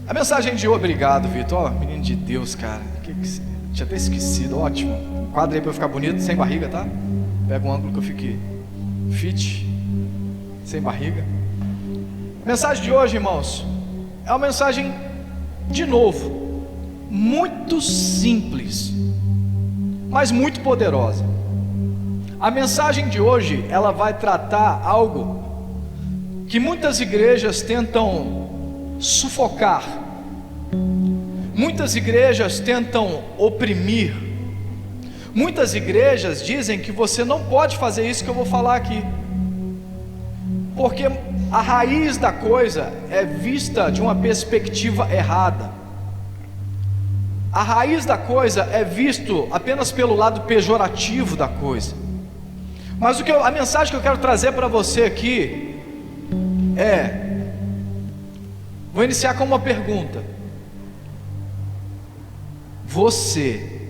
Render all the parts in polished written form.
A mensagem de hoje, obrigado, Vitor. Ó, menino de Deus, cara. Tinha até esquecido, ótimo. Quadra aí pra eu ficar bonito, sem barriga, tá? Pega um ângulo que eu fique fit, sem barriga. A mensagem de hoje, irmãos, é uma mensagem, de novo, muito simples, mas muito poderosa. A mensagem de hoje, ela vai tratar algo que muitas igrejas tentam sufocar, muitas igrejas tentam oprimir, muitas igrejas dizem que você não pode fazer isso que eu vou falar aqui, porque a raiz da coisa é vista de uma perspectiva errada. A raiz da coisa é visto apenas pelo lado pejorativo da coisa. Mas a mensagem que eu quero trazer para você aqui vou iniciar com uma pergunta. Você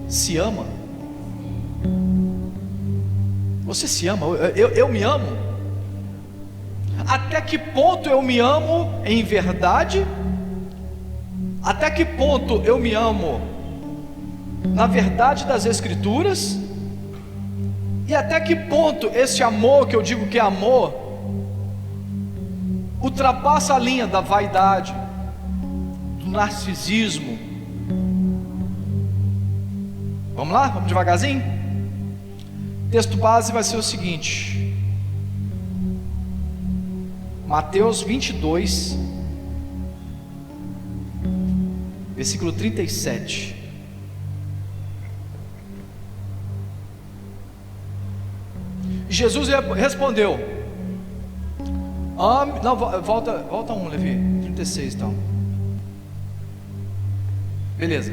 se ama? Você se ama? Eu me amo? Até que ponto eu me amo em verdade? Até que ponto eu me amo na verdade das Escrituras? E até que ponto esse amor, que eu digo que é amor, ultrapassa a linha da vaidade, do narcisismo? Vamos lá? Vamos devagarzinho? O texto base vai ser o seguinte: Mateus 22, versículo 37. Jesus respondeu: não, volta um, Levi, 36 então. Beleza.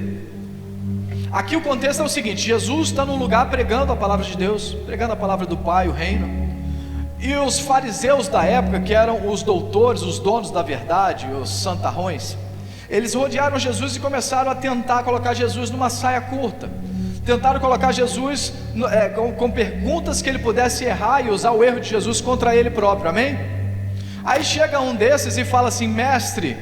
Aqui o contexto é o seguinte: Jesus está num lugar pregando a palavra de Deus, pregando a palavra do Pai, o reino. E os fariseus da época, que eram os doutores, os donos da verdade, os santarrões, eles rodearam Jesus e começaram a tentar colocar Jesus numa saia curta. Tentaram colocar Jesus com perguntas que ele pudesse errar e usar o erro de Jesus contra ele próprio, amém? Aí chega um desses e fala assim: mestre,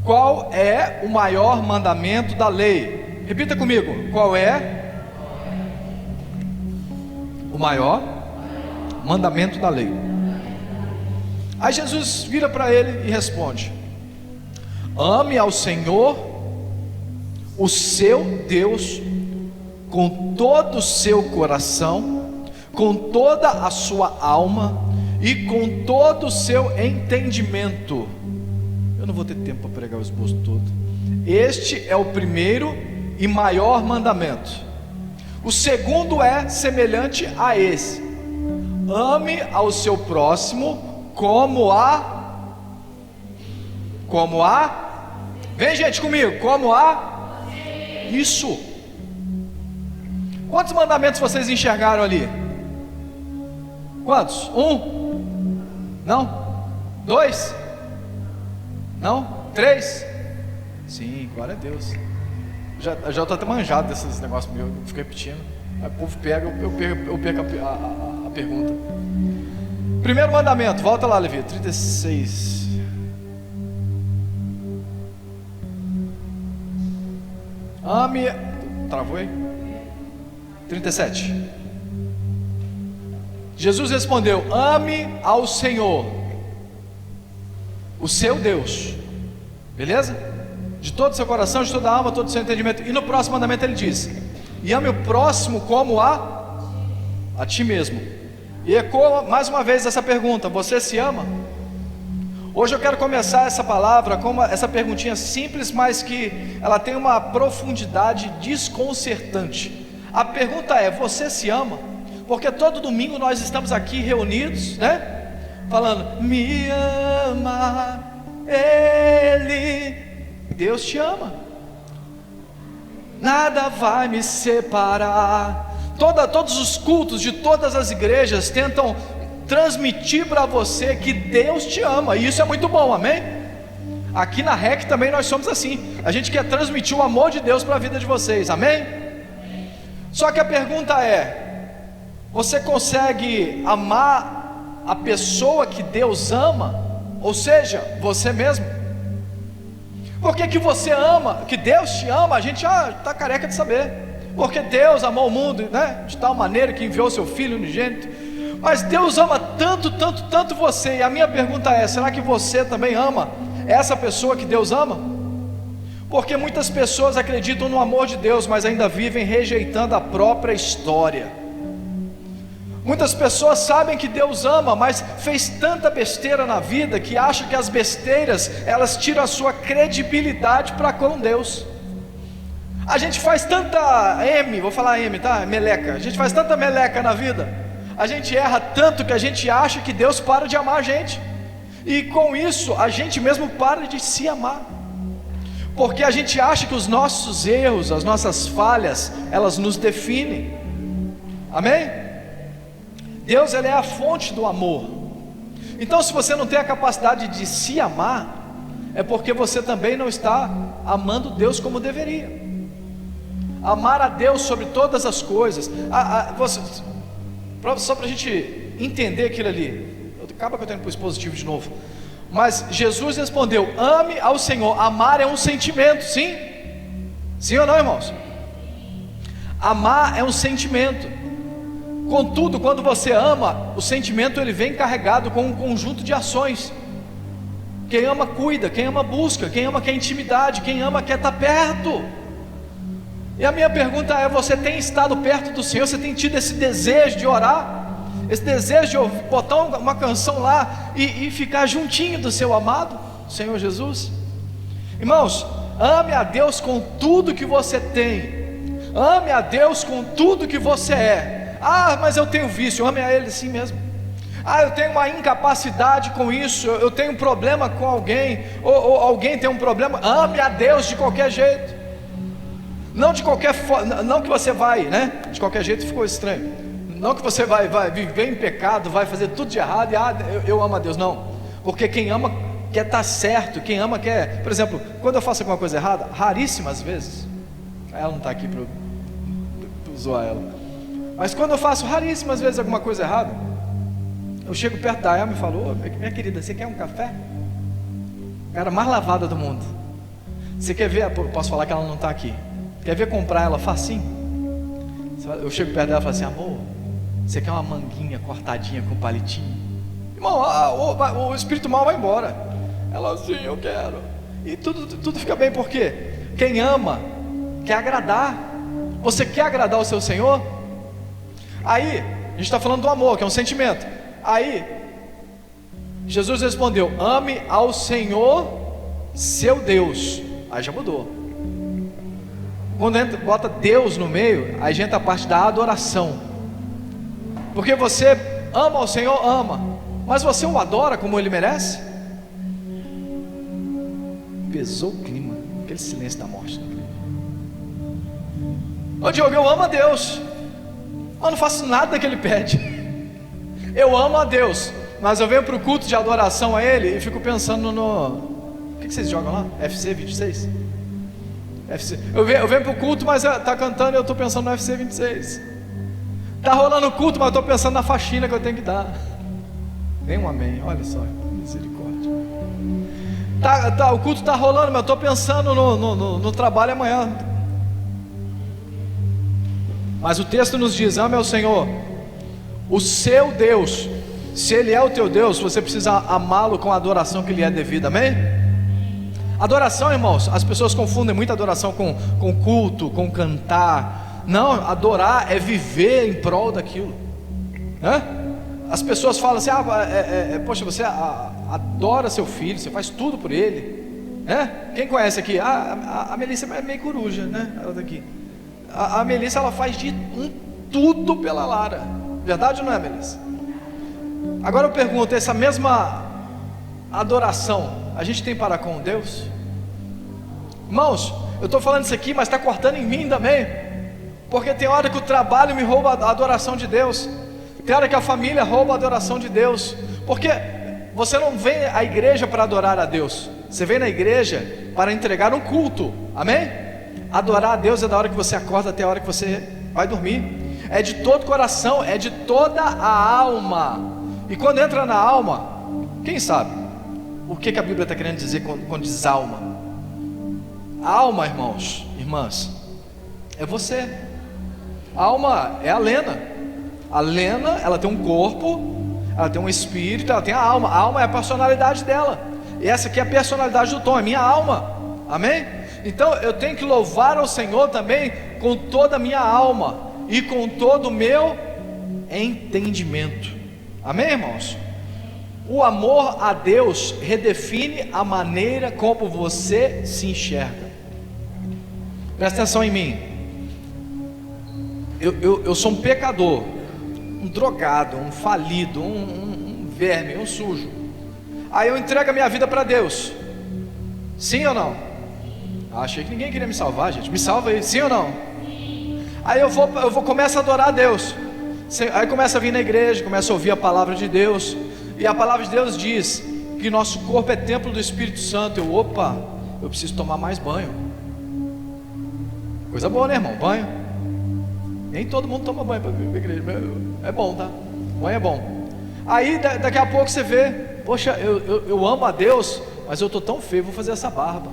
qual é o maior mandamento da lei? Repita comigo: qual é o maior mandamento da lei? Aí Jesus vira para ele e responde: ame ao Senhor, o seu Deus, com todo o seu coração, com toda a sua alma e com todo o seu entendimento. Eu não vou ter tempo para pregar o esboço todo. Este é o primeiro e maior mandamento. O segundo é semelhante a esse: ame ao seu próximo como vem gente comigo, isso. Quantos mandamentos vocês enxergaram ali? Quantos? 1? Não? 2? Não? 3? Sim, glória a Deus. Já estou até manjado desses negócios meus, eu fico repetindo. Aí o povo pega, eu perco a pergunta. Primeiro mandamento, volta lá, Levi, 36. Ame. Travou aí? 37. Jesus respondeu: ame ao Senhor, o seu Deus, beleza? De todo o seu coração, de toda a alma, todo o seu entendimento. E no próximo mandamento ele diz: e ame o próximo como a ti mesmo. E ecoa mais uma vez essa pergunta: você se ama? Hoje eu quero começar essa palavra com essa perguntinha simples, mas que ela tem uma profundidade desconcertante. A pergunta é: você se ama? Porque todo domingo nós estamos aqui reunidos, né? Falando: me ama Ele. Deus te ama. Nada vai me separar. Todos os cultos de todas as igrejas tentam transmitir para você que Deus te ama, e isso é muito bom, amém? Aqui na REC também nós somos assim. A gente quer transmitir o amor de Deus para a vida de vocês, amém? Só que a pergunta é: você consegue amar a pessoa que Deus ama, ou seja, você mesmo. Por que você ama, que Deus te ama? A gente está careca de saber. Porque Deus amou o mundo, né, de tal maneira que enviou seu Filho unigênito. Mas Deus ama tanto, tanto, tanto você. E a minha pergunta é: será que você também ama essa pessoa que Deus ama? Porque muitas pessoas acreditam no amor de Deus, mas ainda vivem rejeitando a própria história. Muitas pessoas sabem que Deus ama, mas fez tanta besteira na vida que acha que as besteiras, elas tiram a sua credibilidade para com Deus. A gente faz tanta vou falar tá? Meleca. A gente faz tanta meleca na vida, a gente erra tanto que a gente acha que Deus para de amar a gente. E com isso, a gente mesmo para de se amar. Porque a gente acha que os nossos erros, as nossas falhas, elas nos definem. Amém? Deus, Ele é a fonte do amor. Então, se você não tem a capacidade de se amar, é porque você também não está amando Deus como deveria. Amar a Deus sobre todas as coisas. Só para a gente entender aquilo ali. Acaba que eu tenho que pôr positivo de novo. Mas Jesus respondeu: ame ao Senhor. Amar é um sentimento, sim? Sim ou não, irmãos? Amar é um sentimento. Contudo, quando você ama, o sentimento ele vem carregado com um conjunto de ações. Quem ama cuida, quem ama busca, quem ama quer intimidade, quem ama quer estar perto. E a minha pergunta é: você tem estado perto do Senhor? Você tem tido esse desejo de orar? Esse desejo de botar uma canção lá e ficar juntinho do seu amado Senhor Jesus? Irmãos, ame a Deus com tudo que você tem. Ame a Deus com tudo que você é. Mas eu tenho vício. Ame a Ele assim mesmo. Eu tenho uma incapacidade com isso, eu tenho um problema com alguém, ou alguém tem um problema. Ame a Deus de qualquer jeito. Não de qualquer forma, não que você vai, né? De qualquer jeito ficou estranho. Não que você vai viver em pecado, vai fazer tudo de errado e eu amo a Deus, não. Porque quem ama quer estar certo, quem ama quer. Por exemplo, quando eu faço alguma coisa errada, raríssimas vezes, ela não está aqui para zoar ela. Mas quando eu faço raríssimas vezes alguma coisa errada, eu chego perto da Elma e falo: minha querida, você quer um café? Cara mais lavada do mundo. Você quer ver? Posso falar que ela não está aqui. Quer ver comprar ela facinho? Eu chego perto dela e falo assim: amor, você quer uma manguinha cortadinha com palitinho? Irmão, o espírito mal vai embora. Ela: sim, eu quero. E tudo fica bem, porque quem ama quer agradar. Você quer agradar o seu Senhor? Aí, a gente está falando do amor, que é um sentimento. Aí, Jesus respondeu: ame ao Senhor, seu Deus. Aí já mudou. Quando bota Deus no meio, aí entra a parte da adoração. Porque você ama ao Senhor, ama, mas você o adora como Ele merece? Pesou o clima, aquele silêncio da morte. Ô Diogo, eu amo a Deus, mas não faço nada que Ele pede. Eu amo a Deus, mas eu venho para o culto de adoração a Ele e fico pensando no... O que vocês jogam lá? FC 26? Eu venho para o culto, mas está cantando e eu estou pensando no FC 26. Está rolando o culto, mas eu estou pensando na faxina que eu tenho que dar. Vem um amém, olha só, misericórdia. O culto está rolando, mas eu estou pensando no trabalho amanhã. Mas o texto nos diz: ame ao Senhor, o seu Deus. Se Ele é o teu Deus, você precisa amá-lo com a adoração que lhe é devida, amém? Adoração, irmãos, as pessoas confundem muito adoração com culto, com cantar. Não, adorar é viver em prol daquilo, né? As pessoas falam assim: poxa, você adora seu filho, você faz tudo por ele, né? Quem conhece aqui? A Melissa é meio coruja, né? Ela tá aqui. A Melissa, ela faz de tudo pela Lara. Verdade ou não é, Melissa? Agora eu pergunto, essa mesma adoração a gente tem para com Deus? Irmãos, eu estou falando isso aqui, mas está cortando em mim também. Porque tem hora que o trabalho me rouba a adoração de Deus. Tem hora que a família rouba a adoração de Deus. Porque você não vem à igreja para adorar a Deus, você vem na igreja para entregar um culto, amém? Adorar a Deus é da hora que você acorda até a hora que você vai dormir. É de todo o coração, é de toda a alma. E quando entra na alma, quem sabe o que a Bíblia está querendo dizer quando diz alma? A alma, irmãos, irmãs, é você. A alma é a Lena. A Lena, ela tem um corpo, ela tem um espírito, ela tem a alma. A alma é a personalidade dela. E essa aqui é a personalidade do Tom, é minha alma. Amém? Então eu tenho que louvar ao Senhor também com toda a minha alma e com todo o meu entendimento. Amém, irmãos? O amor a Deus redefine a maneira como você se enxerga. Presta atenção em mim. Eu sou um pecador, um drogado, um falido, um verme, um sujo. Aí eu entrego a minha vida para Deus. Sim ou não? Achei que ninguém queria me salvar, gente. Me salva aí, sim ou não? Aí eu começo a adorar a Deus. Aí começa a vir na igreja, começa a ouvir a palavra de Deus. E a palavra de Deus diz que nosso corpo é templo do Espírito Santo. Eu preciso tomar mais banho. Coisa boa, né, irmão? Banho. Nem todo mundo toma banho para vir para a igreja. É bom, tá? Banho é bom. Aí daqui a pouco você vê, poxa, eu amo a Deus, mas eu estou tão feio, vou fazer essa barba.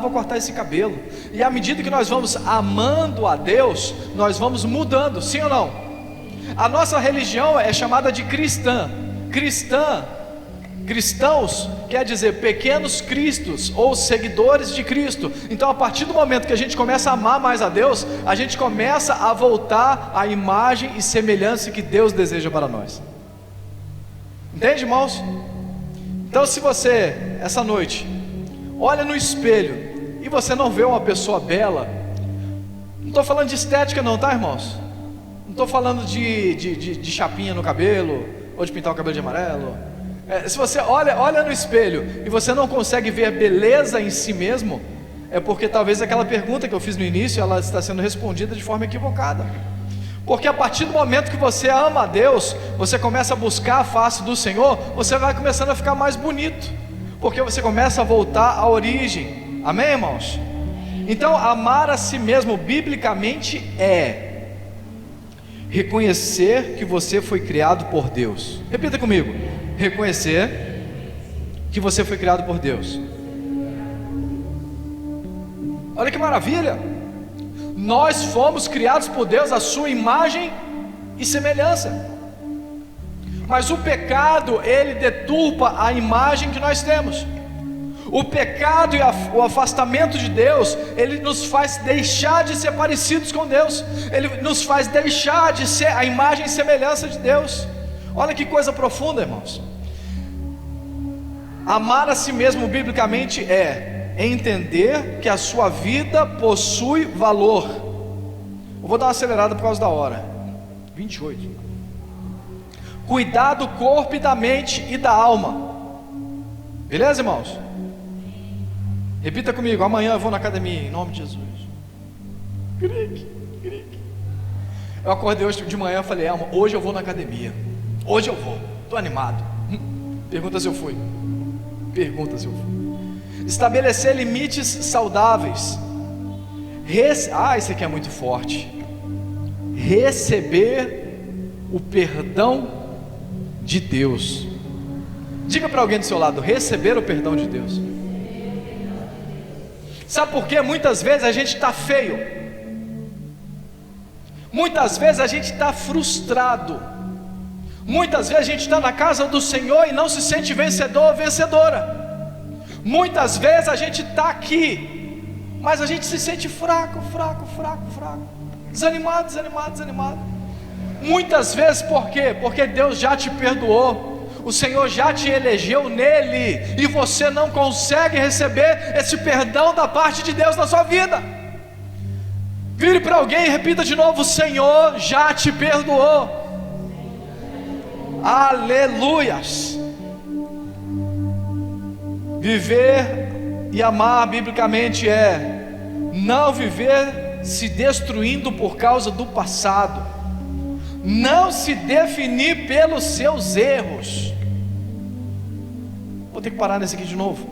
Vou cortar esse cabelo. E à medida que nós vamos amando a Deus, nós vamos mudando, sim ou não? A nossa religião é chamada de cristã. Cristãos quer dizer pequenos cristos, ou seguidores de Cristo. Então a partir do momento que a gente começa a amar mais a Deus, a gente começa a voltar à imagem e semelhança que Deus deseja para nós. Entende, irmãos? Então se você, essa noite, olha no espelho e você não vê uma pessoa bela, não estou falando de estética não, tá, irmãos? Não estou falando de chapinha no cabelo, ou de pintar o cabelo de amarelo. Se você olha no espelho e você não consegue ver beleza em si mesmo, é porque talvez aquela pergunta que eu fiz no início, ela está sendo respondida de forma equivocada. Porque a partir do momento que você ama a Deus, você começa a buscar a face do Senhor, você vai começando a ficar mais bonito, porque você começa a voltar à origem. Amém, irmãos? Então amar a si mesmo biblicamente é reconhecer que você foi criado por Deus. Repita comigo: reconhecer que você foi criado por Deus. Olha que maravilha! Nós fomos criados por Deus à sua imagem e semelhança. Mas o pecado, ele deturpa a imagem que nós temos. O pecado e o afastamento de Deus, ele nos faz deixar de ser parecidos com Deus. Ele nos faz deixar de ser a imagem e semelhança de Deus. Olha que coisa profunda, irmãos. Amar a si mesmo biblicamente é entender que a sua vida possui valor. Eu vou dar uma acelerada por causa da hora. 28. Cuidar do corpo e da mente e da alma. Beleza, irmãos? Repita comigo: amanhã eu vou na academia, em nome de Jesus. Eu acordei hoje de manhã e falei: hoje eu vou na academia. Hoje eu vou, estou animado. Pergunta se eu fui. Estabelecer limites saudáveis. Isso aqui é muito forte. Receber o perdão de Deus. Diga para alguém do seu lado: receber o perdão de Deus. Sabe por quê? Muitas vezes a gente está feio. Muitas vezes a gente está frustrado. Muitas vezes a gente está na casa do Senhor e não se sente vencedor ou vencedora. Muitas vezes a gente está aqui, mas a gente se sente fraco. Desanimado. Muitas vezes por quê? Porque Deus já te perdoou. O Senhor já te elegeu nele, e você não consegue receber esse perdão da parte de Deus na sua vida. Vire para alguém e repita de novo: o Senhor já te perdoou. Aleluias. Viver e amar biblicamente é não viver se destruindo por causa do passado, não se definir pelos seus erros. Vou ter que parar nesse aqui de novo.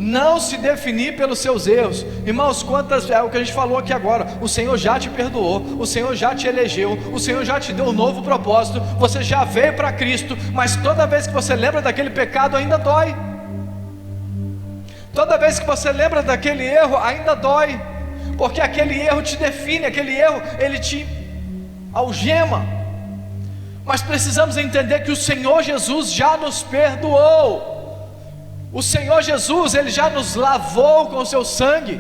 Não se definir pelos seus erros. Irmãos, quantas, é o que a gente falou aqui agora, o Senhor já te perdoou, o Senhor já te elegeu, o Senhor já te deu um novo propósito, você já veio para Cristo, mas toda vez que você lembra daquele pecado ainda dói. Toda vez que você lembra daquele erro ainda dói, porque aquele erro te define, aquele erro ele te algema. Mas precisamos entender que o Senhor Jesus já nos perdoou. O Senhor Jesus, Ele já nos lavou com o seu sangue,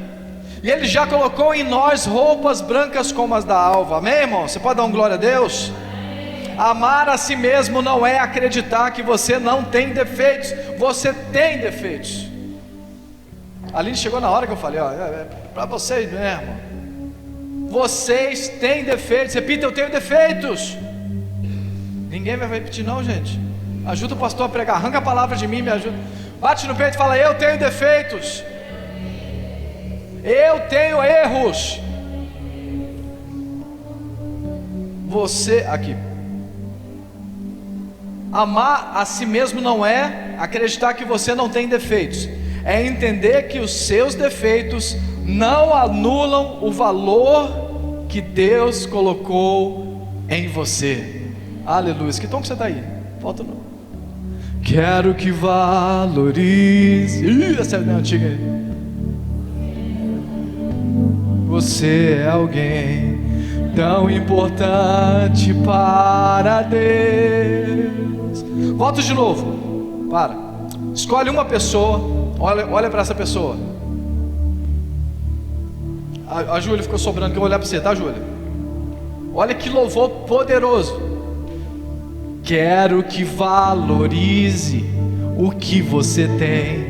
e Ele já colocou em nós roupas brancas como as da alva. Amém, irmão? Você pode dar um glória a Deus? Amar a si mesmo não é acreditar que você não tem defeitos. Você tem defeitos. A Aline chegou na hora que eu falei, ó, para vocês mesmo, vocês têm defeitos. Repita: eu tenho defeitos. Ninguém vai repetir não, gente. Ajuda o pastor a pregar, arranca a palavra de mim, me ajuda. Bate no peito e fala: eu tenho defeitos, eu tenho erros. Você, aqui, amar a si mesmo não é acreditar que você não tem defeitos, é entender que os seus defeitos não anulam o valor que Deus colocou em você. Aleluia. Que tom que você está aí? Falta no... Quero que valorize. Essa é a antiga aí. Você é alguém tão importante para Deus. Volta de novo. Para. Escolhe uma pessoa. Olha para essa pessoa. A Júlia ficou sobrando, que eu vou olhar para você, tá, Júlia? Olha que louvor poderoso. Quero que valorize o que você tem.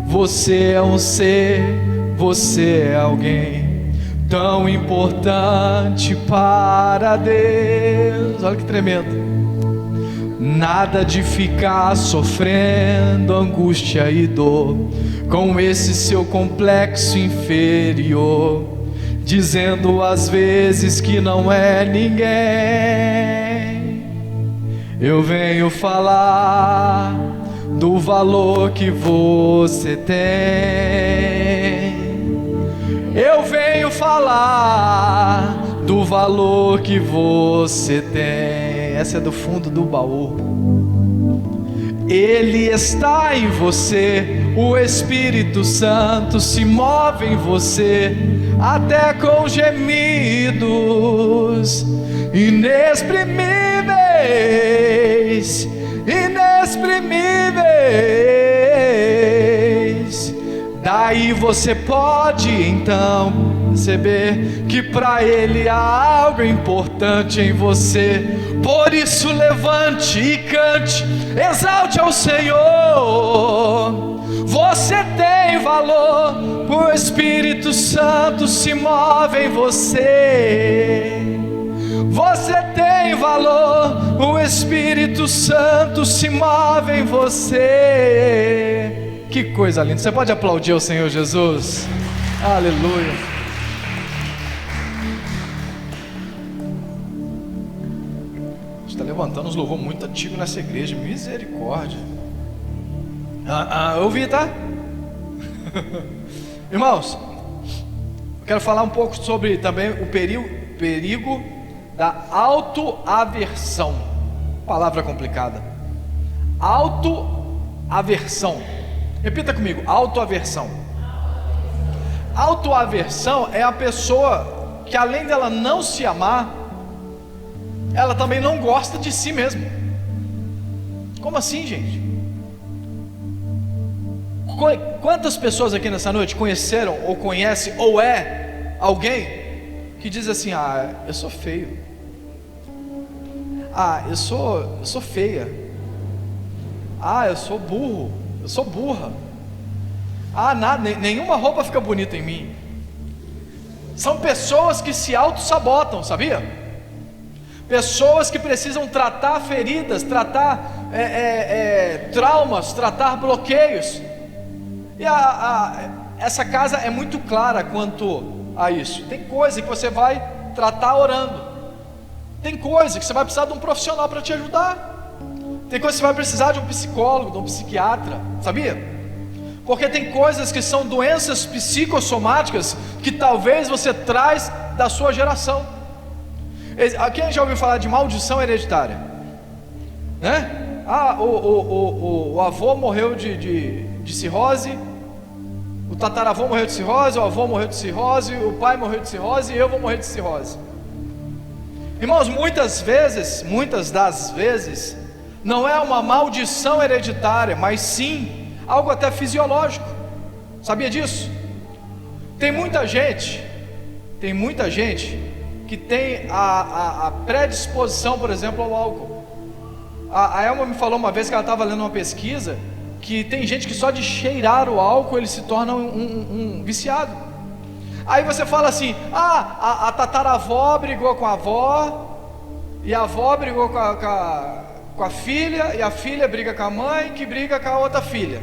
Você é um ser, você é alguém tão importante para Deus. Olha que tremendo. Nada de ficar sofrendo angústia e dor com esse seu complexo inferior, dizendo às vezes que não é ninguém. Eu venho falar do valor que você tem. Eu venho falar do valor que você tem. Essa é do fundo do baú. Ele está em você, o Espírito Santo se move em você, até com gemidos inexprimíveis, inexprimíveis. Daí você pode então perceber que para Ele há algo importante em você. Por isso levante e cante, exalte ao Senhor. Você tem valor, o Espírito Santo se move em você. Você tem valor, o Espírito Santo se move em você. Que coisa linda. Você pode aplaudir ao Senhor Jesus? Aleluia. Está levantando uns louvor muito antigo nessa igreja. Misericórdia. Eu vi, tá? Irmãos, eu quero falar um pouco sobre também o perigo da autoaversão. Palavra complicada. Autoaversão. Repita comigo: autoaversão. Autoaversão é a pessoa que, além dela não se amar, ela também não gosta de si mesma. Como assim, gente? Quantas pessoas aqui nessa noite conheceram ou conhecem ou é alguém que diz assim: ah, eu sou feio, ah, eu sou feia, ah, eu sou burro, eu sou burra, ah, nada, nenhuma roupa fica bonita em mim. São pessoas que se auto-sabotam, sabia? Pessoas que precisam tratar feridas, tratar traumas, tratar bloqueios. E essa casa é muito clara quanto a isso. Tem coisa que você vai tratar orando. Tem coisa que você vai precisar de um profissional para te ajudar. Tem coisa que você vai precisar de um psicólogo, de um psiquiatra, sabia? Porque tem coisas que são doenças psicossomáticas que talvez você traz da sua geração. Quem já ouviu falar de maldição hereditária? Né? O avô morreu de cirrose, o tataravô morreu de cirrose, o avô morreu de cirrose, o pai morreu de cirrose e eu vou morrer de cirrose. Irmãos, muitas das vezes, não é uma maldição hereditária, mas sim algo até fisiológico. Sabia disso? Tem muita gente que tem a predisposição, por exemplo, ao álcool. A Elma me falou uma vez que ela estava lendo uma pesquisa que tem gente que só de cheirar o álcool ele se torna um viciado. Aí você fala assim: a tataravó brigou com a avó, e a avó brigou com a filha, e a filha briga com a mãe, que briga com a outra filha.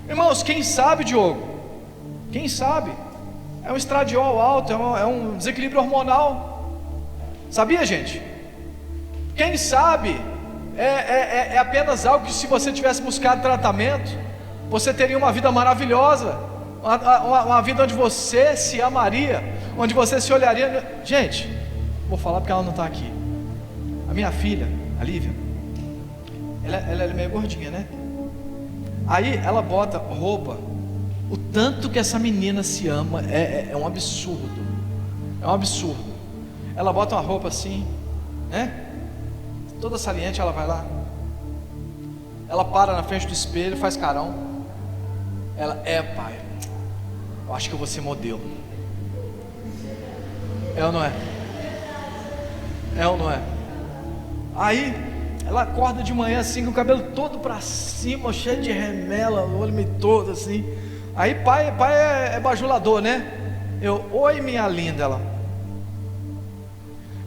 Irmãos, quem sabe, Diogo? Quem sabe? É um estradiol alto, é um desequilíbrio hormonal. Sabia, gente? Quem sabe é apenas algo que, se você tivesse buscado tratamento, você teria uma vida maravilhosa, uma vida onde você se amaria, onde você se olharia. Gente, vou falar porque ela não está aqui. A minha filha, a Lívia, ela é meio gordinha, né? Aí ela bota roupa, o tanto que essa menina se ama é um absurdo. É um absurdo. Ela bota uma roupa assim, né? Toda saliente, ela vai lá, ela para na frente do espelho, faz carão. Ela: pai, eu acho que eu vou ser modelo. É ou não é? É ou não é? Aí ela acorda de manhã assim, com o cabelo todo para cima, cheio de remela, o olho meio todo assim. Aí pai é bajulador, né? Oi minha linda. Ela: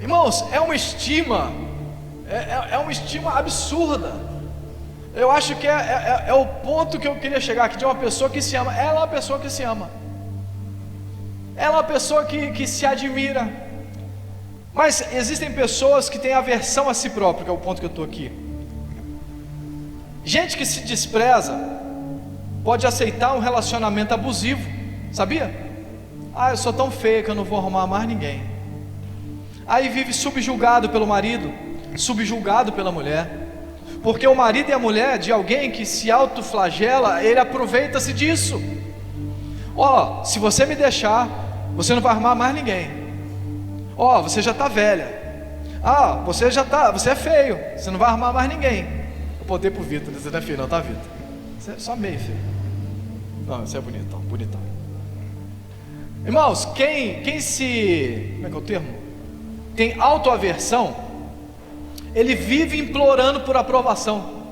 irmãos, é uma estima, é uma estima absurda. Eu acho que é o ponto que eu queria chegar aqui, de uma pessoa que se ama. Ela é uma pessoa que se ama, ela é uma pessoa que se admira. Mas existem pessoas que têm aversão a si próprio, que é o ponto que eu estou aqui. Gente que se despreza pode aceitar um relacionamento abusivo, sabia? Eu sou tão feia que eu não vou arrumar mais ninguém. Aí vive subjugado pelo marido, subjugado pela mulher, porque o marido e a mulher de alguém que se autoflagela, ele aproveita-se disso. Se você me deixar, você não vai arrumar mais ninguém. Você já está velha. Você é feio, você não vai arrumar mais ninguém. Eu botei pro Vitor, você não é feio não, tá, Vitor? Você é só meio feio. Não, você é bonitão. Irmãos, quem se... como é que é o termo? Tem autoaversão, ele vive implorando por aprovação.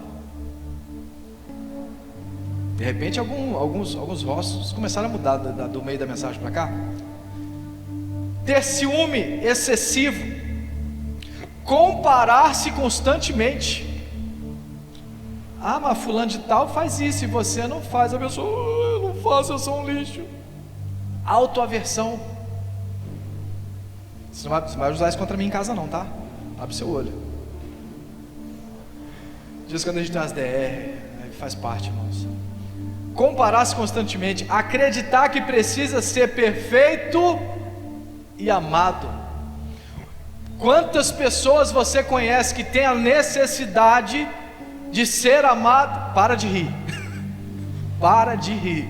De repente alguns rostos começaram a mudar do meio da mensagem para cá. Ter ciúme excessivo, comparar-se constantemente. Mas fulano de tal faz isso e você não faz. A pessoa: eu não faço, eu sou um lixo. Autoaversão. Você não vai usar isso contra mim em casa não, tá? Abre seu olho. Diz quando a gente tem umas DR, faz parte, irmãos. Comparar-se constantemente, acreditar que precisa ser perfeito e amado. Quantas pessoas você conhece que tem a necessidade de ser amado? Para de rir. Para de rir.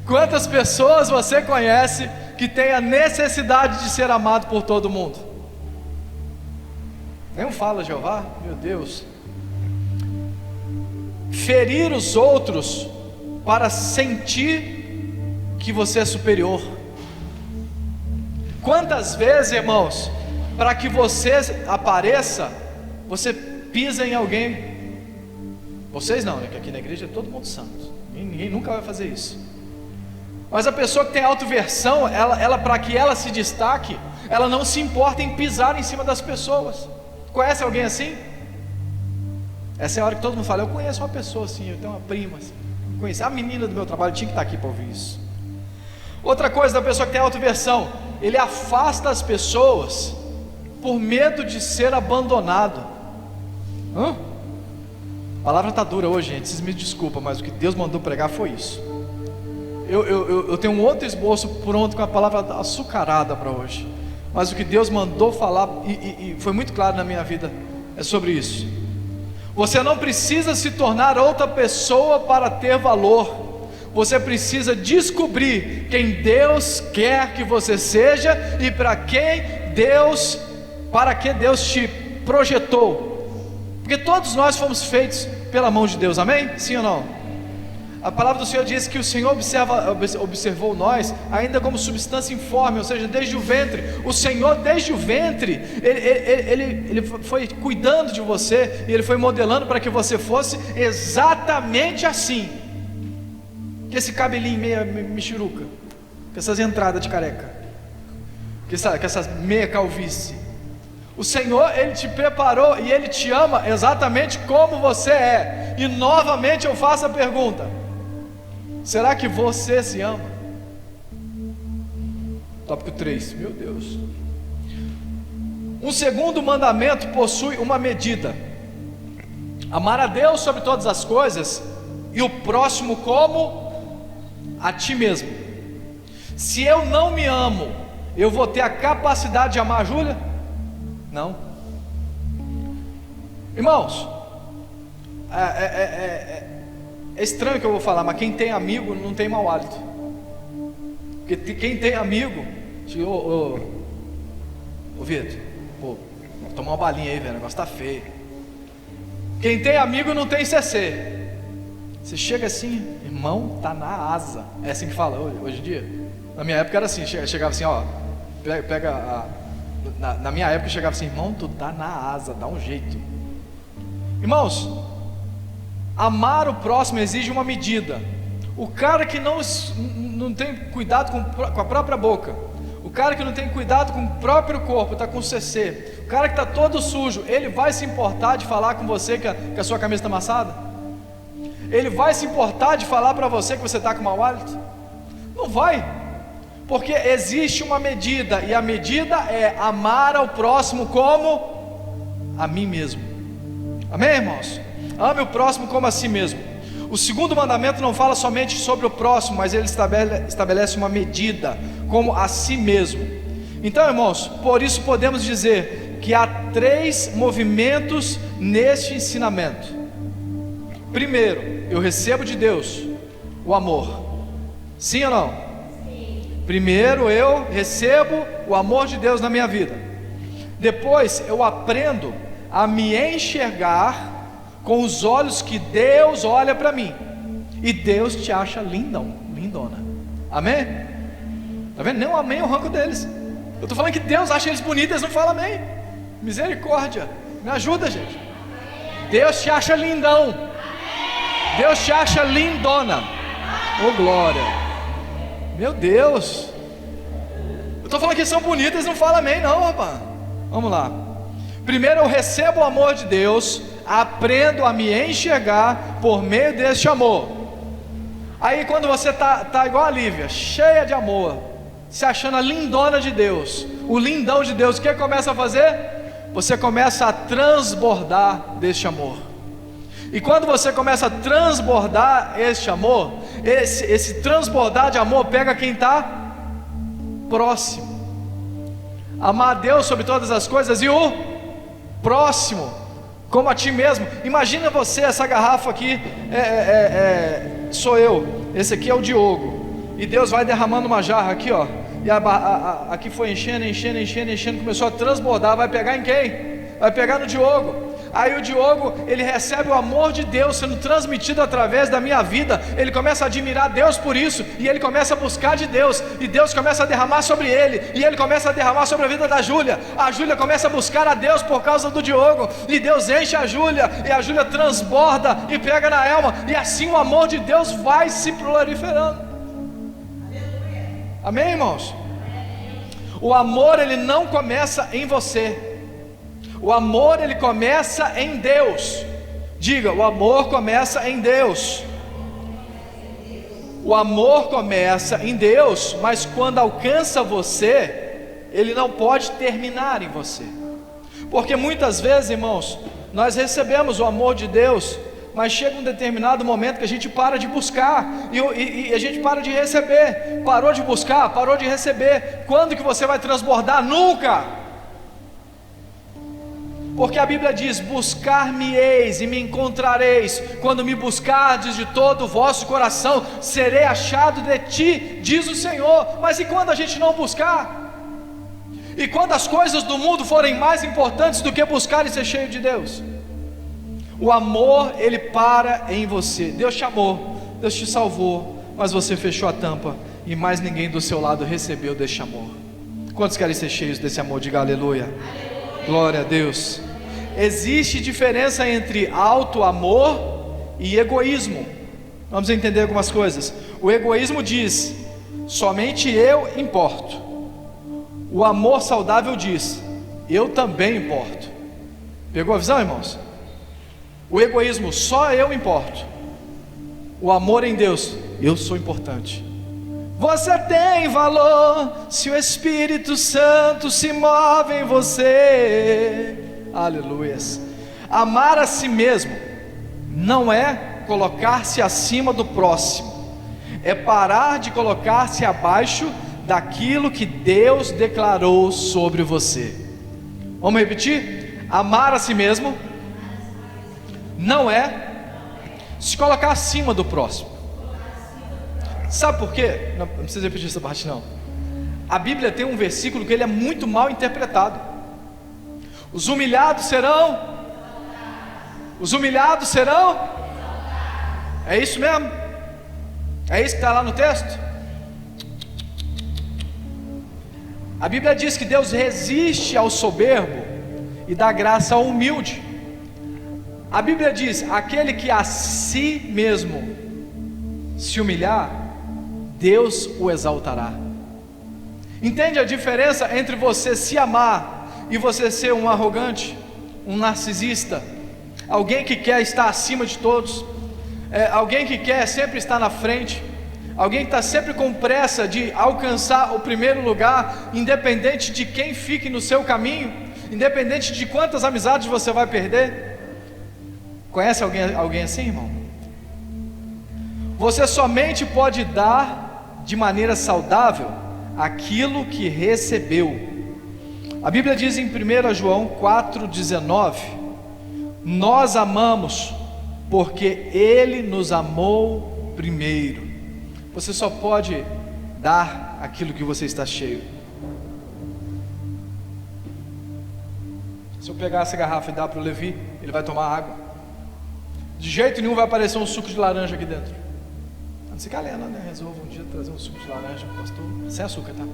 Quantas pessoas você conhece que tem a necessidade de ser amado por todo mundo? Nem fala, Jeová, meu Deus. Ferir os outros para sentir que você é superior. Quantas vezes, irmãos, para que você apareça, você pisa em alguém? Vocês não, né? Que aqui na igreja é todo mundo santo. Ninguém nunca vai fazer isso. Mas a pessoa que tem autoversão, ela para que ela se destaque, ela não se importa em pisar em cima das pessoas. Conhece alguém assim? Essa é a hora que todo mundo fala: eu conheço uma pessoa assim, eu tenho uma prima assim. Conheci a menina do meu trabalho, tinha que estar aqui para ouvir isso. Outra coisa da pessoa que tem autoversão, ele afasta as pessoas por medo de ser abandonado. A palavra está dura hoje, gente, vocês me desculpam, mas o que Deus mandou pregar foi isso. Eu tenho um outro esboço pronto com a palavra açucarada para hoje, mas o que Deus mandou falar, e foi muito claro na minha vida, é sobre isso. Você não precisa se tornar outra pessoa para ter valor. Você precisa descobrir quem Deus quer que você seja e para que Deus te projetou. Porque todos nós fomos feitos pela mão de Deus, amém? Sim ou não? A palavra do Senhor diz que o Senhor observou nós ainda como substância informe, ou seja, desde o ventre. O Senhor, desde o ventre, Ele foi cuidando de você, e Ele foi modelando para que você fosse exatamente assim. Que esse cabelinho meia michuruca, com essas entradas de careca, com essas meia calvície. O Senhor, Ele te preparou e Ele te ama exatamente como você é. E novamente eu faço a pergunta: será que você se ama? Tópico 3, meu Deus. Um segundo mandamento possui uma medida: amar a Deus sobre todas as coisas e o próximo como a ti mesmo. Se eu não me amo, eu vou ter a capacidade de amar a Júlia? Não. Irmãos, é estranho o que eu vou falar, mas quem tem amigo não tem mau hálito. Porque quem tem amigo, ô Vitor, pô, tomar uma balinha aí, velho, o negócio tá feio. Quem tem amigo não tem CC. Você chega assim, irmão, tá na asa. É assim que fala hoje em dia. Na minha época era assim, chegava assim, ó, na minha época chegava assim, irmão, tu tá na asa, dá um jeito. Irmãos, amar o próximo exige uma medida. O cara que não tem cuidado com a própria boca, o cara que não tem cuidado com o próprio corpo, está com CC, o cara que está todo sujo, ele vai se importar de falar com você que a sua camisa está amassada? Ele vai se importar de falar para você que você está com mau hálito? Não vai, porque existe uma medida, e a medida é amar ao próximo como a mim mesmo. Amém, irmãos? Ame o próximo como a si mesmo. O segundo mandamento não fala somente sobre o próximo, mas ele estabelece uma medida, como a si mesmo. Então, irmãos, por isso podemos dizer que há 3 movimentos neste ensinamento. Primeiro, eu recebo de Deus o amor. Sim ou não? Sim. Primeiro eu recebo o amor de Deus na minha vida. Depois eu aprendo a me enxergar com os olhos que Deus olha para mim. E Deus te acha lindão, lindona. Amém? Tá vendo? Nem um amém eu arranco deles. Eu estou falando que Deus acha eles bonitos, eles não falam amém. Misericórdia, me ajuda, gente. Deus te acha lindão. Deus te acha lindona. Oh glória. Meu Deus. Eu estou falando que eles são bonitos, eles não falam amém não, rapaz. Vamos lá. Primeiro eu recebo o amor de Deus, aprendo a me enxergar por meio deste amor. Aí quando você tá igual a Lívia, cheia de amor, se achando a lindona de Deus, o lindão de Deus, o que começa a fazer? Você começa a transbordar deste amor. E quando você começa a transbordar este amor, esse transbordar de amor pega quem está próximo. Amar a Deus sobre todas as coisas e o próximo como a ti mesmo. Imagina você, essa garrafa aqui sou eu, esse aqui é o Diogo, e Deus vai derramando uma jarra aqui, ó, e aqui foi enchendo, começou a transbordar. Vai pegar em quem? Vai pegar no Diogo. Aí o Diogo, ele recebe o amor de Deus sendo transmitido através da minha vida. Ele começa a admirar Deus por isso, e ele começa a buscar de Deus, e Deus começa a derramar sobre ele, e ele começa a derramar sobre a vida da Júlia. A Júlia começa a buscar a Deus por causa do Diogo, e Deus enche a Júlia, e a Júlia transborda e pega na Elma, e assim o amor de Deus vai se proliferando. Amém, irmãos? O amor, ele não começa em você. O amor, ele começa em Deus. Diga, o amor começa em Deus. O amor começa em Deus, mas quando alcança você, ele não pode terminar em você. Porque muitas vezes, irmãos, nós recebemos o amor de Deus mas chega um determinado momento que a gente para de buscar, e a gente para de receber. Parou de buscar, parou de receber. Quando que você vai transbordar? Nunca! Porque a Bíblia diz: buscar-me-eis e me encontrareis, quando me buscardes de todo o vosso coração, serei achado de ti, diz o Senhor. Mas e quando a gente não buscar? E quando as coisas do mundo forem mais importantes do que buscar e ser cheio de Deus? O amor, ele para em você. Deus te amou, Deus te salvou, mas você fechou a tampa, e mais ninguém do seu lado recebeu deste amor. Quantos querem ser cheios desse amor? Diga aleluia. Glória a Deus. Existe diferença entre auto-amor e egoísmo. Vamos entender algumas coisas. O egoísmo diz: somente eu importo. O amor saudável diz: eu também importo. Pegou a visão, irmãos? O egoísmo: só eu importo. O amor em Deus: eu sou importante. Você tem valor se o Espírito Santo se move em você. Aleluias. Amar a si mesmo não é colocar-se acima do próximo, é parar de colocar-se abaixo daquilo que Deus declarou sobre você. Vamos repetir? Amar a si mesmo não é se colocar acima do próximo. Sabe por quê? Não precisa repetir essa parte não. A Bíblia tem um versículo que ele é muito mal interpretado. Os humilhados serão. É isso mesmo? É isso que está lá no texto? A Bíblia diz que Deus resiste ao soberbo e dá graça ao humilde. A Bíblia diz: aquele que a si mesmo se humilhar, Deus o exaltará. Entende a diferença entre você se amar e você ser um arrogante, um narcisista, alguém que quer estar acima de todos, alguém que quer sempre estar na frente, alguém que está sempre com pressa de alcançar o primeiro lugar, independente de quem fique no seu caminho, independente de quantas amizades você vai perder? Conhece alguém assim, irmão? Você somente pode dar de maneira saudável aquilo que recebeu. A Bíblia diz em 1 João 4,19: nós amamos porque Ele nos amou primeiro. Você só pode dar aquilo que você está cheio. Se eu pegar essa garrafa e dar para o Levi, ele vai tomar água. De jeito nenhum vai aparecer um suco de laranja aqui dentro. A não ser que a Lena, né, resolva um dia trazer um suco de laranja, pastor, sem açúcar, tá?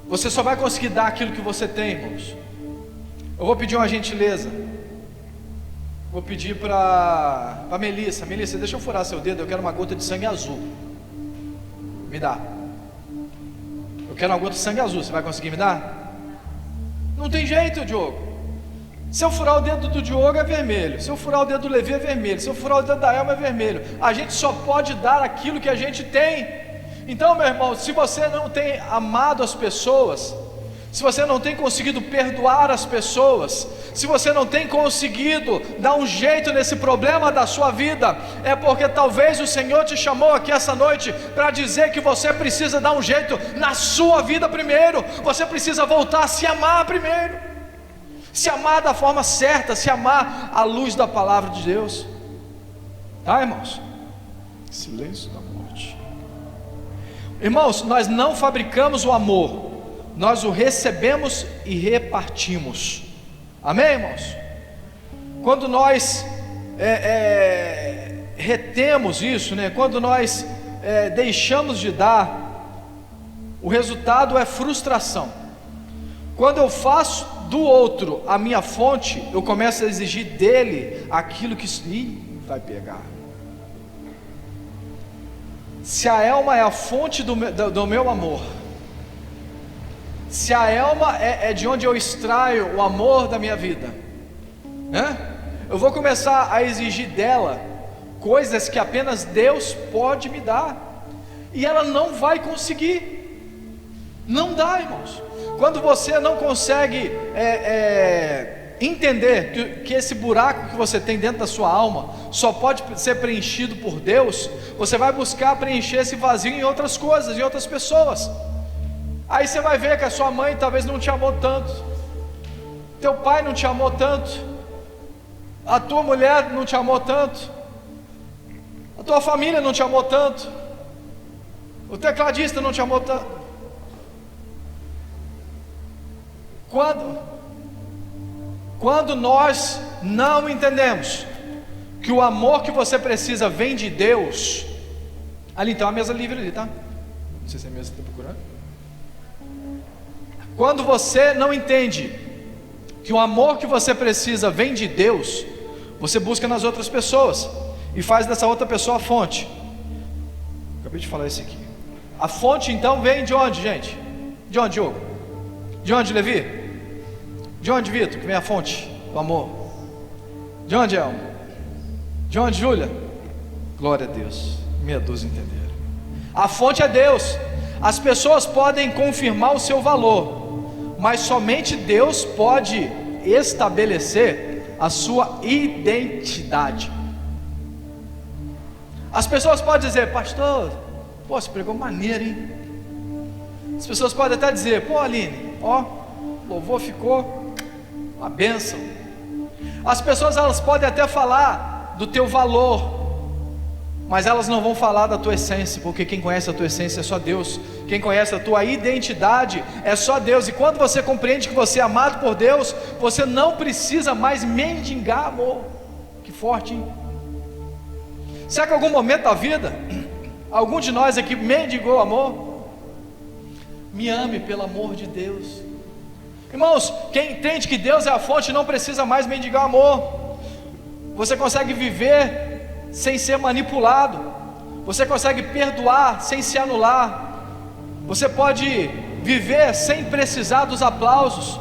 Você só vai conseguir dar aquilo que você tem, irmãos. Eu vou pedir uma gentileza. Vou pedir para Melissa: Melissa, deixa eu furar seu dedo, eu quero uma gota de sangue azul. Me dá. Eu quero uma gota de sangue azul, você vai conseguir me dar? Não tem jeito, Diogo. Se eu furar o dedo do Diogo é vermelho, se eu furar o dedo do Levi é vermelho, se eu furar o dedo da Elma é vermelho. A gente só pode dar aquilo que a gente tem. Então, meu irmão, se você não tem amado as pessoas, se você não tem conseguido perdoar as pessoas, se você não tem conseguido dar um jeito nesse problema da sua vida, é porque talvez o Senhor te chamou aqui essa noite para dizer que você precisa dar um jeito na sua vida primeiro. Você precisa voltar a se amar primeiro, se amar da forma certa, se amar à luz da palavra de Deus. Tá, irmãos? Silêncio da morte. Irmãos, nós não fabricamos o amor, nós o recebemos e repartimos. Amém, irmãos? Quando nós retemos isso, né? Quando nós deixamos de dar, o resultado é frustração. Quando eu faço do outro a minha fonte, eu começo a exigir dele aquilo que vai pegar. Se a Elma é a fonte do meu amor, se a Elma é de onde eu extraio o amor da minha vida, né? Eu vou começar a exigir dela coisas que apenas Deus pode me dar, e ela não vai conseguir. Não dá, irmãos. Quando você não consegue entender que esse buraco que você tem dentro da sua alma só pode ser preenchido por Deus, você vai buscar preencher esse vazio em outras coisas, em outras pessoas. Aí você vai ver que a sua mãe talvez não te amou tanto, teu pai não te amou tanto, a tua mulher não te amou tanto, a tua família não te amou tanto, o tecladista não te amou tanto. Quando nós não entendemos que o amor que você precisa vem de Deus, ali tem uma mesa livre ali, tá? Não sei se é a mesa que está procurando. Quando você não entende que o amor que você precisa vem de Deus, você busca nas outras pessoas e faz dessa outra pessoa a fonte. Acabei de falar isso aqui. A fonte então vem de onde, gente? De onde, Diogo? De onde, Levi? De onde, Vitor, que vem a fonte do amor? De onde, Elmo? De onde, Júlia? Glória a Deus, meia dúzia entenderam. A fonte é Deus. As pessoas podem confirmar o seu valor, mas somente Deus pode estabelecer a sua identidade. As pessoas podem dizer: pastor, pô, você pregou maneiro, hein? As pessoas podem até dizer: pô, Aline, ó, o louvor ficou uma bênção. As pessoas, elas podem até falar do teu valor, mas elas não vão falar da tua essência, porque quem conhece a tua essência é só Deus. Quem conhece a tua identidade é só Deus. E quando você compreende que você é amado por Deus, você não precisa mais mendigar amor. Que forte, hein? Será que em algum momento da vida algum de nós aqui mendigou amor? Me ame pelo amor de Deus. Irmãos, quem entende que Deus é a fonte não precisa mais mendigar amor. Você consegue viver sem ser manipulado, você consegue perdoar sem se anular, você pode viver sem precisar dos aplausos.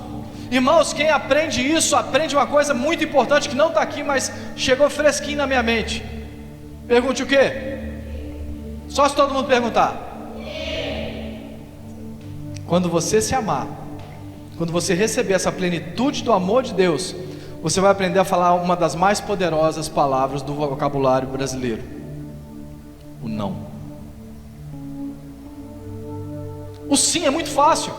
Irmãos, quem aprende isso, aprende uma coisa muito importante que não está aqui, mas chegou fresquinho na minha mente. Pergunte o quê? Só se todo mundo perguntar. Quando você se amar, quando você receber essa plenitude do amor de Deus, você vai aprender a falar uma das mais poderosas palavras do vocabulário brasileiro: o não. O sim é muito fácil.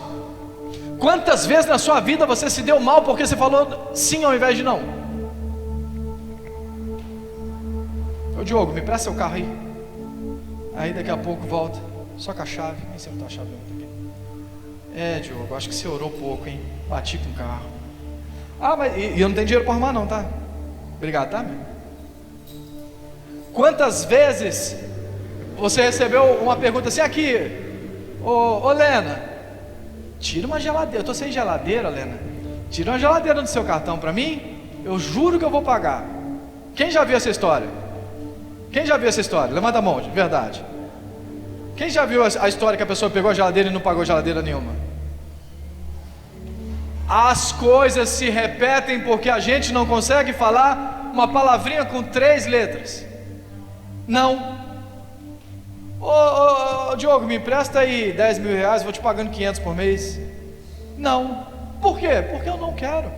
Quantas vezes na sua vida você se deu mal porque você falou sim ao invés de não? Ô Diogo, me presta seu carro aí. Aí daqui a pouco volta, só com a chave. Nem sei onde está a chave aqui. É, Diogo, acho que você orou pouco, hein? Bati com o carro. Ah, mas e eu não tenho dinheiro para arrumar não, tá? Obrigado, tá, meu? Quantas vezes você recebeu uma pergunta assim: aqui, ô Lena, tira uma geladeira, eu tô sem geladeira, Lena, tira uma geladeira do seu cartão para mim, eu juro que eu vou pagar. Quem já viu essa história? Quem já viu essa história? Levanta a mão, de verdade. Quem já viu a história que a pessoa pegou a geladeira e não pagou geladeira nenhuma? As coisas se repetem porque a gente não consegue falar uma palavrinha com 3 letras. Não. Ô Diogo, me empresta aí 10 mil reais, vou te pagando 500 por mês. Não. Por quê? Porque eu não quero.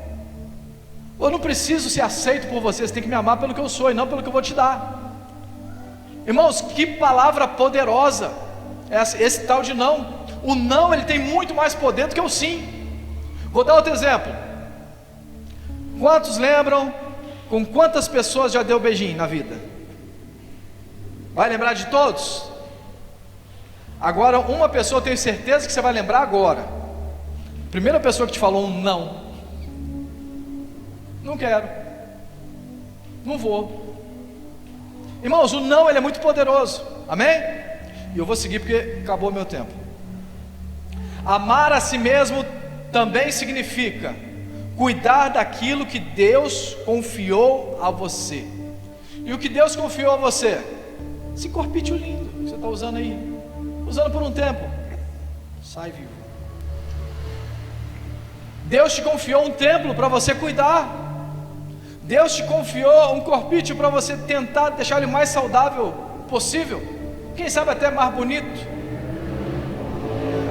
Eu não preciso ser aceito por você, você tem que me amar pelo que eu sou e não pelo que eu vou te dar. Irmãos, que palavra poderosa esse tal de não. O não, ele tem muito mais poder do que o sim. Vou dar outro exemplo. Quantos lembram com quantas pessoas já deu beijinho na vida? Vai lembrar de todos? Agora, uma pessoa eu tenho certeza que você vai lembrar agora. Primeira pessoa que te falou um não. Não quero, não vou. Irmãos, o não, ele é muito poderoso. Amém? E eu vou seguir porque acabou o meu tempo. Amar a si mesmo também significa cuidar daquilo que Deus confiou a você. E o que Deus confiou a você? Esse corpinho lindo que você está usando aí, usando por um tempo, sai vivo. Deus te confiou um templo para você cuidar. Deus te confiou um corpício para você tentar deixar ele mais saudável possível, quem sabe até mais bonito.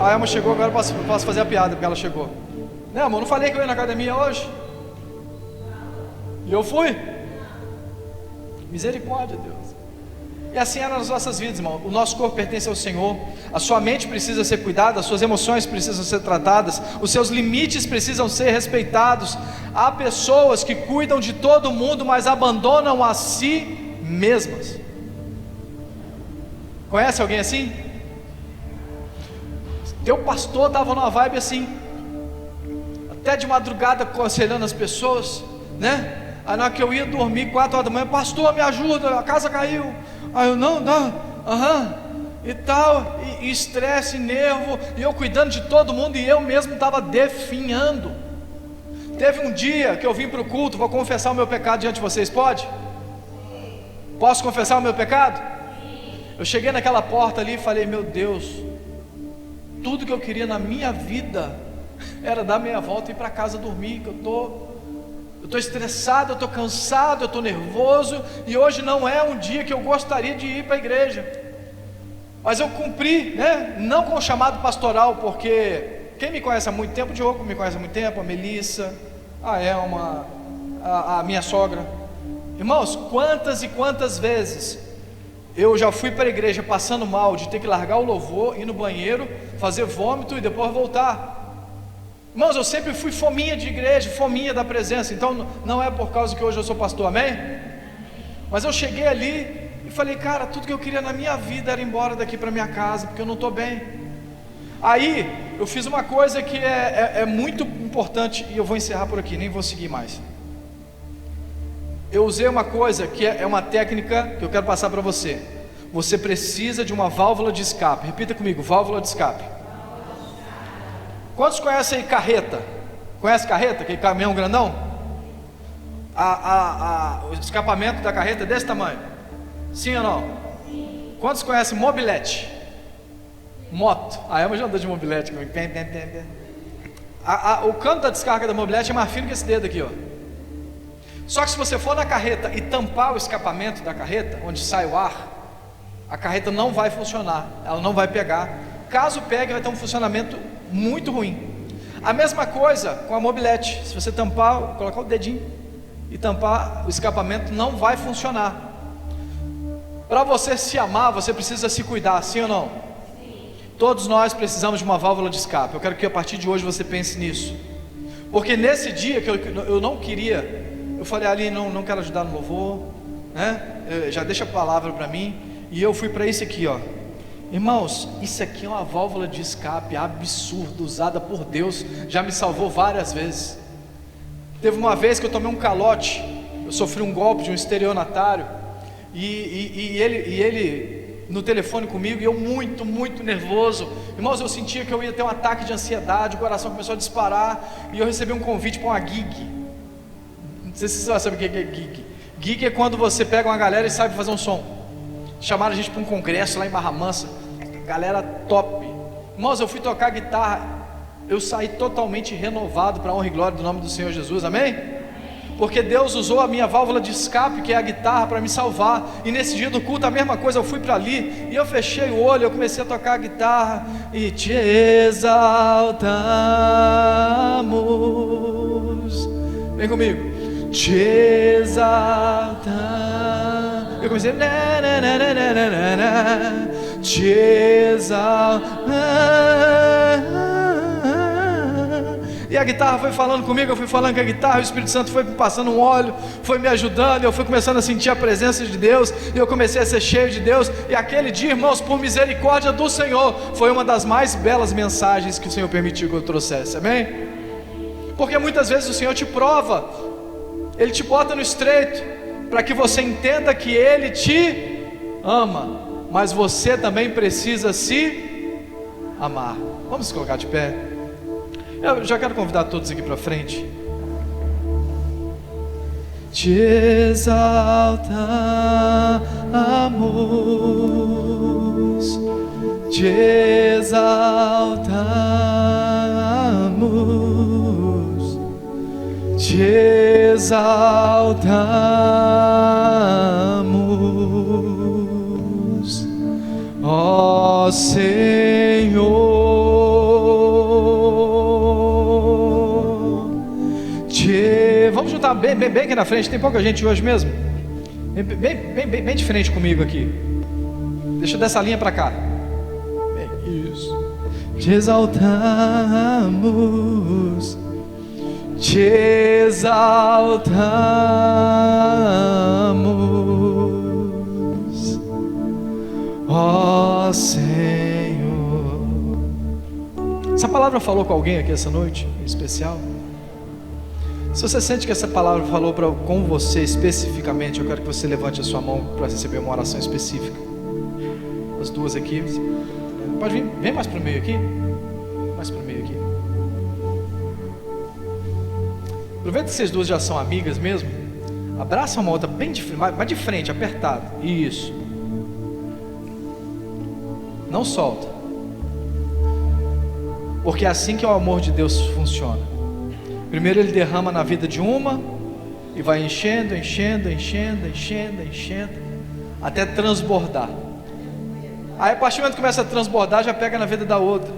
A Elma chegou, agora eu posso fazer a piada porque ela chegou. Né, amor, não falei que eu ia na academia hoje? E eu fui. Misericórdia, Deus. E assim é nas nossas vidas, irmão. O nosso corpo pertence ao Senhor. A sua mente precisa ser cuidada, as suas emoções precisam ser tratadas, os seus limites precisam ser respeitados. Há pessoas que cuidam de todo mundo, mas abandonam a si mesmas. Conhece alguém assim? Teu pastor estava numa vibe assim, até de madrugada aconselhando as pessoas, né? Aí na hora que eu ia dormir 4 horas da manhã, pastor, me ajuda, a casa caiu. Aí eu, não, e tal, e estresse, nervo, e eu cuidando de todo mundo, e eu mesmo estava definhando. Teve um dia que eu vim para o culto, vou confessar o meu pecado diante de vocês, pode? Posso confessar o meu pecado? Eu cheguei naquela porta ali e falei, meu Deus, tudo que eu queria na minha vida era dar meia volta e ir para casa dormir, que eu estou estressado, eu estou cansado, eu estou nervoso, e hoje não é um dia que eu gostaria de ir para a igreja, mas eu cumpri, né? Não com o chamado pastoral, porque quem me conhece há muito tempo, o Diogo me conhece há muito tempo, a Melissa, a Elma, a minha sogra. Irmãos, quantas e quantas vezes eu já fui para a igreja passando mal, de ter que largar o louvor, ir no banheiro, fazer vômito e depois voltar. Irmãos, eu sempre fui fominha de igreja, fominha da presença. Então não é por causa que hoje eu sou pastor, amém? Mas eu cheguei ali e falei, cara, tudo que eu queria na minha vida era ir embora daqui para minha casa, porque eu não estou bem. Aí eu fiz uma coisa que é muito importante, e eu vou encerrar por aqui, nem vou seguir mais. Eu usei uma coisa que é uma técnica que eu quero passar para você. Você precisa de uma válvula de escape. Repita comigo, válvula de escape. Quantos conhecem aí carreta? Conhece carreta? Aquele caminhão grandão? O escapamento da carreta é desse tamanho? Sim ou não? Quantos conhecem mobilete? Moto. A Elma já andou de mobilete. O cano da descarga da mobilete é mais fino que esse dedo aqui, ó. Só que se você for na carreta e tampar o escapamento da carreta, onde sai o ar, a carreta não vai funcionar, ela não vai pegar. Caso pegue, vai ter um funcionamento muito ruim. A mesma coisa com a mobilete. Se você tampar, colocar o dedinho e tampar o escapamento, não vai funcionar. Para você se amar, você precisa se cuidar, sim ou não? Sim. Todos nós precisamos de uma válvula de escape. Eu quero que a partir de hoje você pense nisso, porque nesse dia que eu não queria, eu falei ali, não quero ajudar no louvor, né? Já deixa a palavra para mim, e eu fui para isso aqui, ó. Irmãos, isso aqui é uma válvula de escape absurda, usada por Deus, já me salvou várias vezes. Teve uma vez que eu tomei um calote, eu sofri um golpe de um estelionatário, e ele no telefone comigo, e eu muito nervoso. Irmãos, eu sentia que eu ia ter um ataque de ansiedade, o coração começou a disparar, e eu recebi um convite para uma gig. Não sei se você sabe o que é gig. Gig é quando você pega uma galera e sabe fazer um som. Chamaram a gente para um congresso lá em Barra Mansa, galera top. Irmãos, eu fui tocar guitarra, eu saí totalmente renovado para a honra e glória do nome do Senhor Jesus, amém? Porque Deus usou a minha válvula de escape, que é a guitarra, para me salvar. E nesse dia do culto a mesma coisa, eu fui para ali, e eu fechei o olho, eu comecei a tocar a guitarra, e te exaltamos. Vem comigo. Te exaltamos. Eu comecei te exaltamos. E a guitarra foi falando comigo, eu fui falando com a guitarra, o Espírito Santo foi me passando um óleo, foi me ajudando, eu fui começando a sentir a presença de Deus, e eu comecei a ser cheio de Deus. E aquele dia, irmãos, por misericórdia do Senhor, foi uma das mais belas mensagens que o Senhor permitiu que eu trouxesse, amém? Porque muitas vezes o Senhor te prova, Ele te bota no estreito, para que você entenda que Ele te ama, mas você também precisa se amar. Vamos se colocar de pé. Eu já quero convidar todos aqui para frente. Te exaltamos, te exaltamos, te exaltamos, ó Senhor. Vamos juntar bem bem aqui na frente, tem pouca gente hoje mesmo. Bem de frente comigo aqui. Deixa eu dar essa linha para cá. Isso. Te exaltamos, te exaltamos, ó Senhor. Essa palavra falou com alguém aqui essa noite, em especial? Se você sente que essa palavra falou com você especificamente, eu quero que você levante a sua mão para receber uma oração específica. As duas aqui. Pode vir, vem mais para o meio aqui. Mais para o meio aqui. Aproveita que vocês duas já são amigas mesmo. Abraça uma outra bem de frente, mas de frente, apertado. Isso. Não solta. Porque é assim que o amor de Deus funciona. Primeiro ele derrama na vida de uma e vai enchendo, até transbordar. Aí a partir do momento que começa a transbordar, já pega na vida da outra.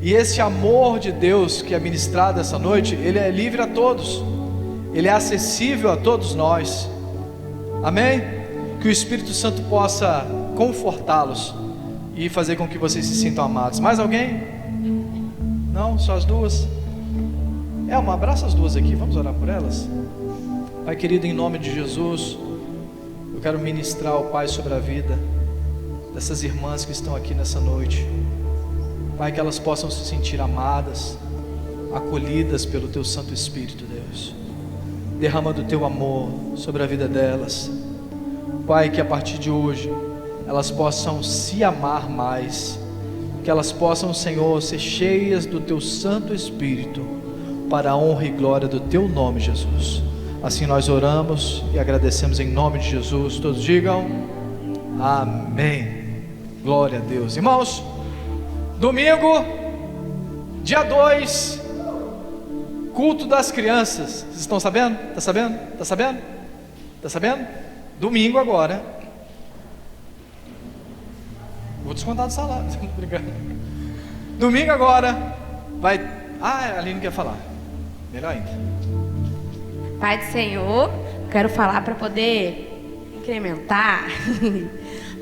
E esse amor de Deus que é ministrado essa noite, ele é livre a todos. Ele é acessível a todos nós. Amém? Que o Espírito Santo possa confortá-los e fazer com que vocês se sintam amados. Mais alguém? Não? Só as duas? Abraça as duas aqui, vamos orar por elas. Pai querido, em nome de Jesus, eu quero ministrar, ó Pai, sobre a vida dessas irmãs que estão aqui nessa noite. Pai, que elas possam se sentir amadas, acolhidas pelo Teu Santo Espírito, Deus. Derrama do Teu amor sobre a vida delas. Pai, que a partir de hoje elas possam se amar mais, que elas possam, Senhor, ser cheias do Teu Santo Espírito, para a honra e glória do Teu nome, Jesus. Assim nós oramos e agradecemos em nome de Jesus. Todos digam amém. Glória a Deus. Irmãos, domingo, dia 2, culto das crianças. Vocês estão sabendo? Está sabendo? Está sabendo? Está sabendo? Domingo agora. Vou descontar do salário. Obrigado. Domingo agora vai. A Aline quer falar. Melhor ainda. Pai do Senhor, quero falar para poder incrementar.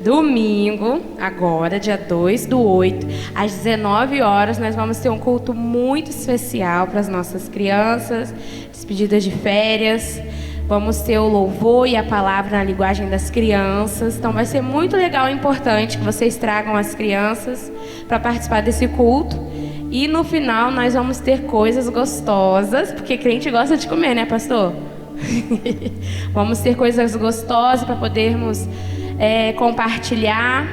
Domingo, agora, dia 2/8, às 19 horas, nós vamos ter um culto muito especial para as nossas crianças, despedidas de férias. Vamos ter o louvor e a palavra na linguagem das crianças. Então vai ser muito legal e importante que vocês tragam as crianças para participar desse culto. E no final nós vamos ter coisas gostosas, porque crente gosta de comer, né, pastor? Vamos ter coisas gostosas para podermos compartilhar.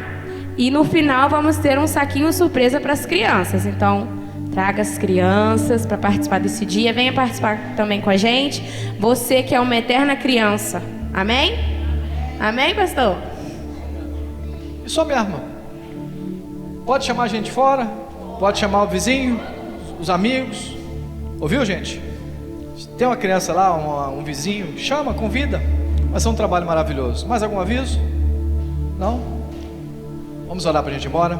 E no final vamos ter um saquinho surpresa para as crianças. Então, traga as crianças para participar desse dia. Venha participar também com a gente. Você que é uma eterna criança. Amém? Amém, pastor? E só minha irmã? Pode chamar a gente fora? Pode chamar o vizinho, os amigos. Ouviu, gente? Tem uma criança lá, um vizinho, chama, convida. Vai ser um trabalho maravilhoso. Mais algum aviso? Não? Vamos orar para a gente ir embora.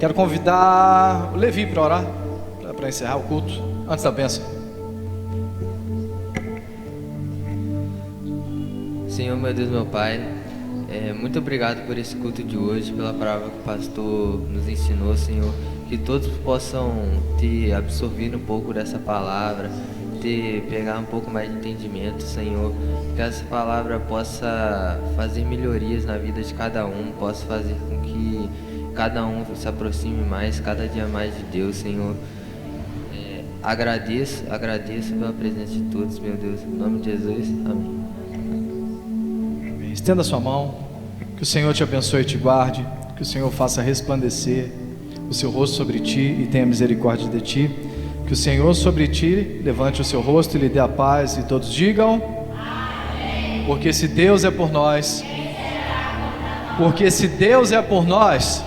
Quero convidar o Levi para orar, para encerrar o culto, antes da bênção. Senhor, meu Deus, meu Pai, muito obrigado por esse culto de hoje, pela palavra que o pastor nos ensinou, Senhor. Que todos possam ter absorvido um pouco dessa palavra, pegar um pouco mais de entendimento, Senhor. Que essa palavra possa fazer melhorias na vida de cada um, possa fazer com que cada um se aproxime mais, cada dia mais de Deus, Senhor. Agradeço pela presença de todos, meu Deus. Em nome de Jesus, amém. Estenda a sua mão, que o Senhor te abençoe e te guarde, que o Senhor faça resplandecer o seu rosto sobre ti e tenha misericórdia de ti, que o Senhor sobre ti levante o seu rosto e lhe dê a paz, e todos digam amém. Porque se Deus é por nós, porque se Deus é por nós,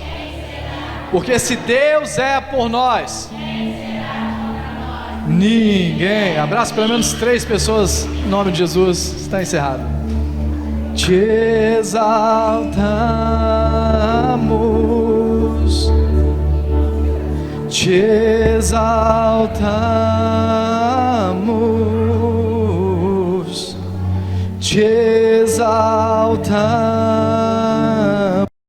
porque se Deus é por nós, ninguém. Abraço pelo menos 3 pessoas em nome de Jesus. Está encerrado. Te exaltamos, te exaltamos, exaltamos.